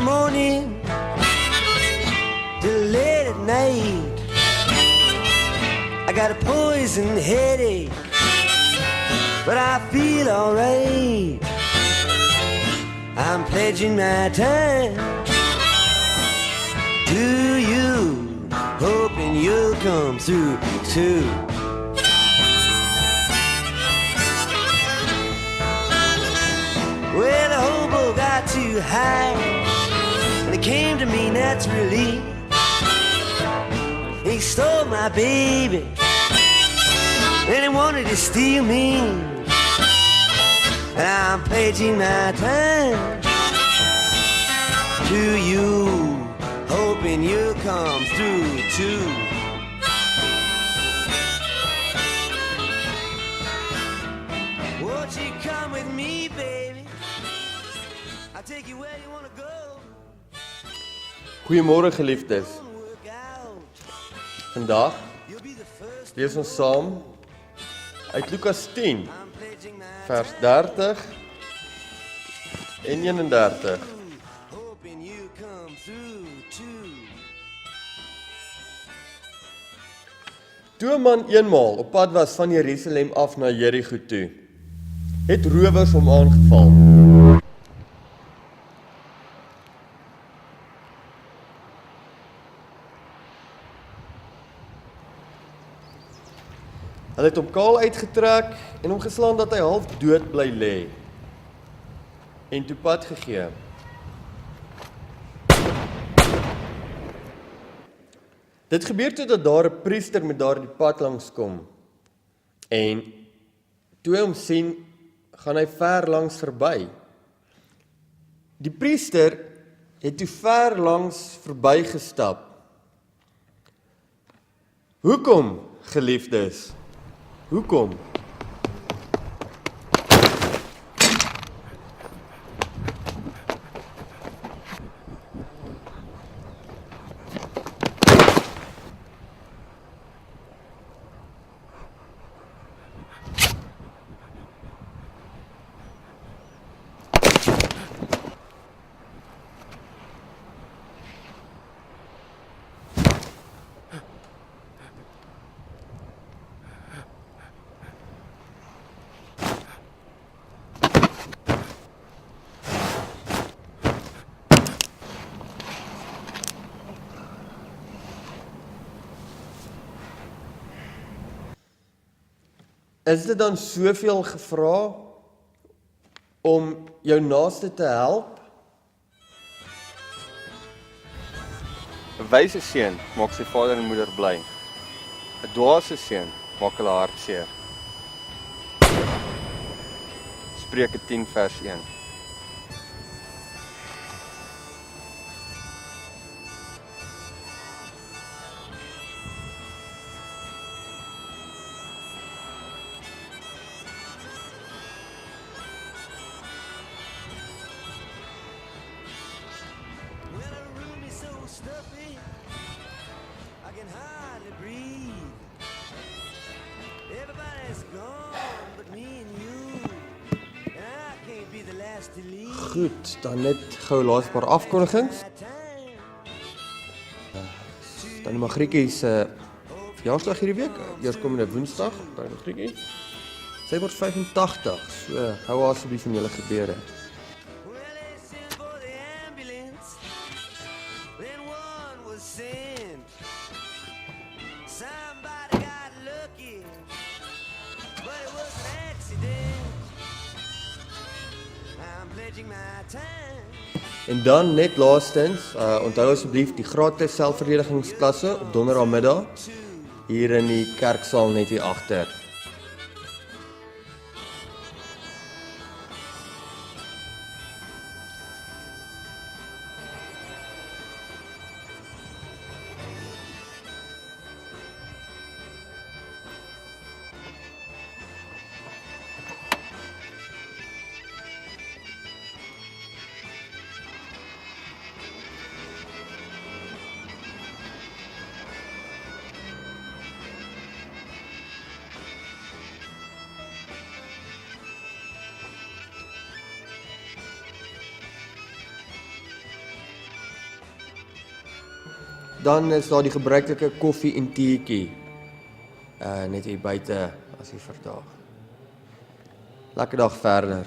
morning till late at night. I got a poison headache, but I feel alright. I'm pledging my time to you, hoping you'll come through too. Well, the hobo got too high, and it came to me naturally. He stole my baby, and he wanted to steal me. And I'm pledging my time to you, hoping you'll come through too. Won't you come with me, baby? I'll take you where you want to go. Goeiemôre geliefdes. Vandag lees ons saam uit Lukas 10 vers 30 en 31. Toe 'n man eenmaal op pad was van Jerusalem af na Jerigo toe, het rowers hom aangeval. Hulle het hom kaal uitgetrek en hom geslaan dat hy half dood bly lê en toe pad gegee. Dit gebeur toe dat daar 'n priester met daardie pad langs kom en toe hy hom sien, gaan hy ver langs verby. Die priester het toe ver langs verby gestap. Hoekom, geliefdes? Hoekom? Is dit dan soveel gevra om jou naaste te help? 'n Wyse seun maak sy vader en moeder bly. 'n Dwaase seun maak hulle hartseer. Spreuke 10 vers 1. Stuffy, I can hardly breathe. Everybody's gone but me and you. I can't be the last to leave. Goed, dan net gou laaste paar afkondigings. Dan Magrietjie se verjaarsdag hierdie week, eerskomende Woensdag, by Magrietjie. Sy word 85, so hou asseblief van julle gebeure. En dan net laastens, onthou asseblief die gratis selfverdedigingsklasse op donderdagmiddag hier in die kerksaal net hier agter. dan is daar die gebruikelike koffie en teetjie. Net hier buite as jy verdaag. Lekker dag verder.